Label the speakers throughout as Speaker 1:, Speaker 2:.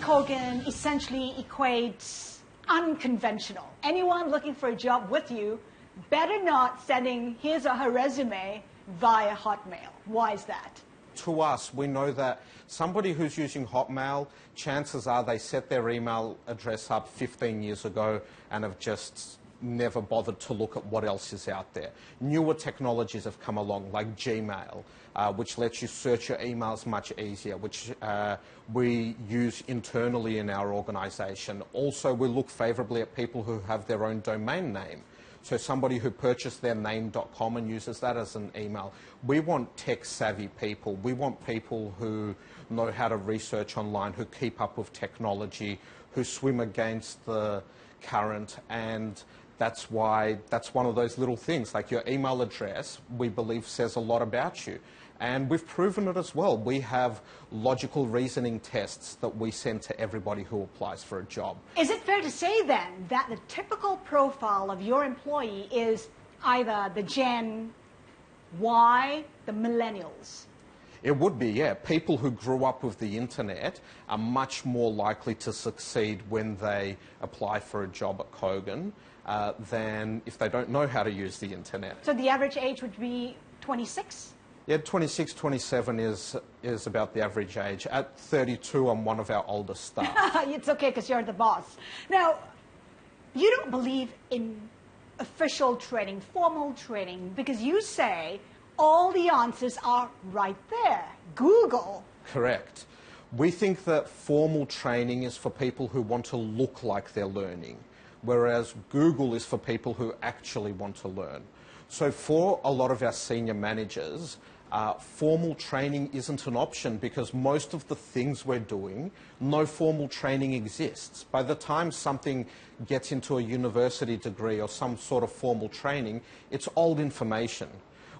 Speaker 1: Kogan essentially equates unconventional. Anyone looking for a job with you better not sending his or her resume via Hotmail. Why is that?
Speaker 2: To us, we know that somebody who's using Hotmail, chances are they set their email address up 15 years ago and have just never bothered to look at what else is out there. Newer technologies have come along, like Gmail, which lets you search your emails much easier, which we use internally in our organisation. Also, we look favourably at people who have their own domain name. So somebody who purchased their name.com and uses that as an email. We want tech-savvy people. We want people who know how to research online, who keep up with technology, who swim against the current, and that's why that's one of those little things, like your email address, we believe says a lot about you. And we've proven it as well. We have logical reasoning tests that we send to everybody who applies for a job.
Speaker 1: Is it fair to say then that the typical profile of your employee is either the Gen Y, the millennials?
Speaker 2: It would be, yeah. People who grew up with the internet are much more likely to succeed when they apply for a job at Kogan than if they don't know how to use the internet.
Speaker 1: So the average age would be 26?
Speaker 2: Yeah, 26, 27 is about the average age. At 32, I'm one of our oldest staff.
Speaker 1: It's okay because you're the boss. Now, you don't believe in official training, formal training, because you say all the answers are right there. Google.
Speaker 2: Correct. We think that formal training is for people who want to look like they're learning, whereas Google is for people who actually want to learn. So for a lot of our senior managers, formal training isn't an option because most of the things we're doing, no formal training exists. By the time something gets into a university degree or some sort of formal training, it's old information.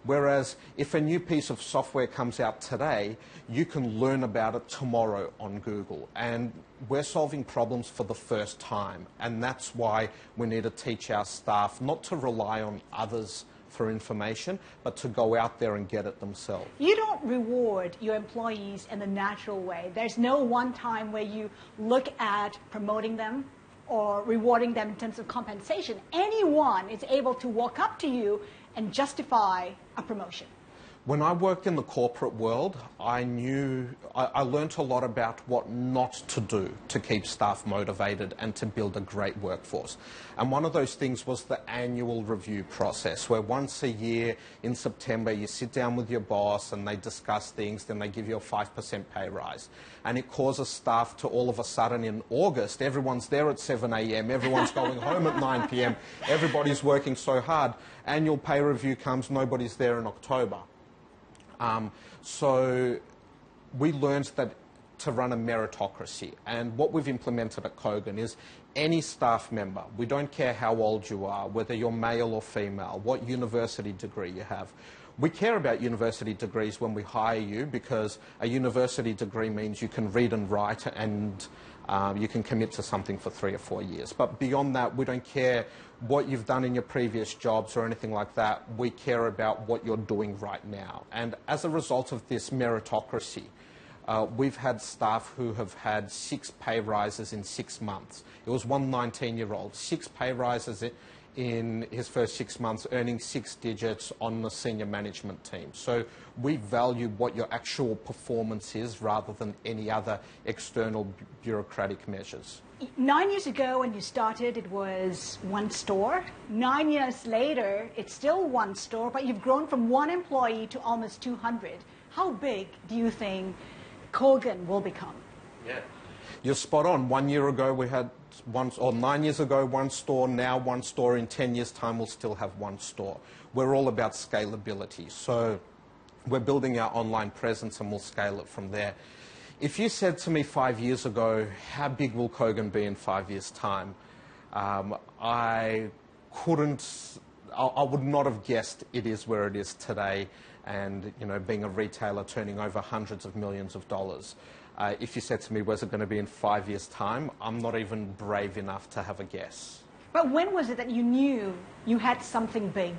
Speaker 2: Whereas if a new piece of software comes out today, you can learn about it tomorrow on Google. And we're solving problems for the first time. And that's why we need to teach our staff not to rely on others for information, but to go out there and get it themselves.
Speaker 1: You don't reward your employees in the natural way. There's no one time where you look at promoting them or rewarding them in terms of compensation. Anyone is able to walk up to you and justify a promotion.
Speaker 2: When I worked in the corporate world, I learnt a lot about what not to do to keep staff motivated and to build a great workforce. And one of those things was the annual review process, where once a year in September you sit down with your boss and they discuss things, then they give you a 5% pay rise. And it causes staff to all of a sudden in August, everyone's there at 7 a.m, everyone's going home at 9 p.m, everybody's working so hard. Annual pay review comes, nobody's there in October. So we learned that to run a meritocracy, and what we've implemented at Kogan is any staff member, we don't care how old you are, whether you're male or female, what university degree you have. We care about university degrees when we hire you because a university degree means you can read and write and you can commit to something for 3 or 4 years. But beyond that, we don't care what you've done in your previous jobs or anything like that. We care about what you're doing right now. And as a result of this meritocracy, we've had staff who have had 6 pay rises in 6 months. It was one 19-year-old, 6 pay rises in his first 6 months, earning 6 digits on the senior management team. So we value what your actual performance is rather than any other external bureaucratic measures.
Speaker 1: 9 years ago when you started, it was 1 store. 9 years later, it's still 1 store, but you've grown from 1 employee to almost 200. How big do you think Kogan will become?
Speaker 2: Yeah. You're spot on. 1 year ago we had 1, or 9 years ago 1 store, now 1 store. In 10 years' time we'll still have 1 store. We're all about scalability. So we're building our online presence and we'll scale it from there. If you said to me 5 years ago, how big will Kogan be in 5 years' time? I would not have guessed it is where it is today, and you know, being a retailer turning over hundreds of millions of dollars. If you said to me, where's it going to be in 5 years' time, I'm not even brave enough to have a guess.
Speaker 1: But when was it that you knew you had something big?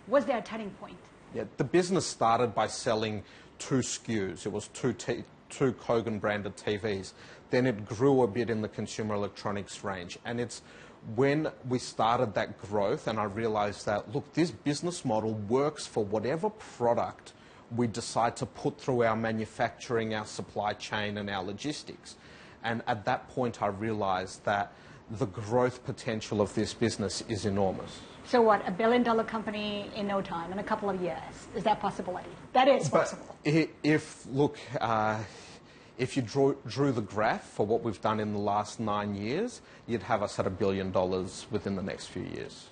Speaker 1: Was there a turning point?
Speaker 2: Yeah, the business started by selling 2 SKUs. It was two Kogan branded TVs. Then it grew a bit in the consumer electronics range. And it's when we started that growth and I realized that, look, this business model works for whatever product we decide to put through our manufacturing, our supply chain, and our logistics. And at that point, I realized that the growth potential of this business is enormous.
Speaker 1: So what, $1 billion company in no time, in a couple of years? Is that possibility? That is possible.
Speaker 2: If you drew the graph for what we've done in the last 9 years, you'd have us at $1 billion within the next few years.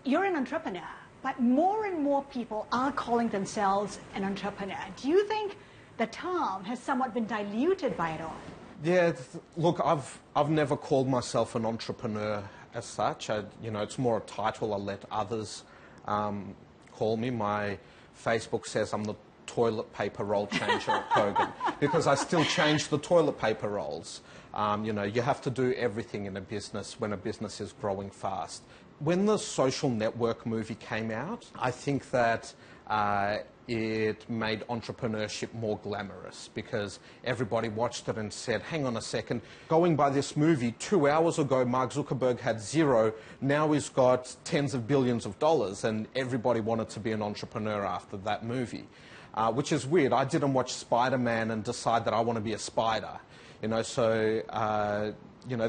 Speaker 1: You're an entrepreneur, but more and more people are calling themselves an entrepreneur. Do you think the term has somewhat been diluted by it all?
Speaker 2: Yeah, look, I've never called myself an entrepreneur as such. It's more a title I let others call me. My Facebook says I'm the toilet paper roll changer at Kogan because I still change the toilet paper rolls. You have to do everything in a business when a business is growing fast. When the Social Network movie came out, I think that it made entrepreneurship more glamorous because everybody watched it and said, hang on a second, going by this movie, 2 hours ago Mark Zuckerberg had zero, now he's got tens of billions of dollars, and everybody wanted to be an entrepreneur after that movie, which is weird. I didn't watch Spider-Man and decide that I want to be a spider,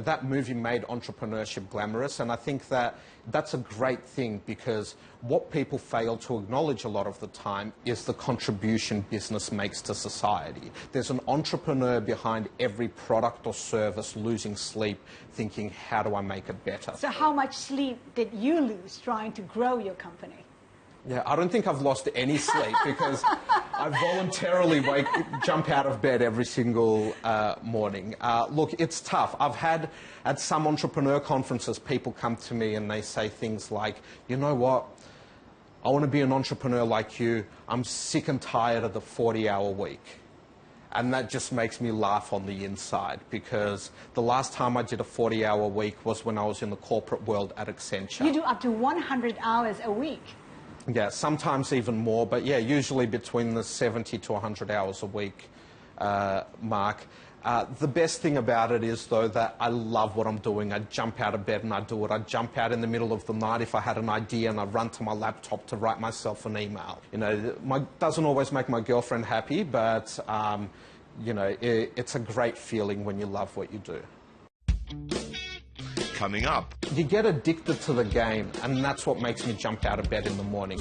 Speaker 2: that movie made entrepreneurship glamorous, and I think that that's a great thing because what people fail to acknowledge a lot of the time is the contribution business makes to society. There's an entrepreneur behind every product or service losing sleep, thinking, how do I make it better?
Speaker 1: So how much sleep did you lose trying to grow your company?
Speaker 2: Yeah, I don't think I've lost any sleep because I voluntarily jump out of bed every single morning. Look, it's tough. I've had, at some entrepreneur conferences, people come to me and they say things like, you know what, I want to be an entrepreneur like you. I'm sick and tired of the 40-hour week. And that just makes me laugh on the inside because the last time I did a 40-hour week was when I was in the corporate world at Accenture.
Speaker 1: You do up to 100 hours a week.
Speaker 2: Yeah, sometimes even more, but yeah, usually between the 70 to 100 hours a week mark. The best thing about it is, though, that I love what I'm doing. I jump out of bed and I do it. I jump out in the middle of the night if I had an idea and I run to my laptop to write myself an email. Doesn't always make my girlfriend happy, but, it's a great feeling when you love what you do.
Speaker 3: Coming up.
Speaker 2: You get addicted to the game, and that's what makes me jump out of bed in the morning.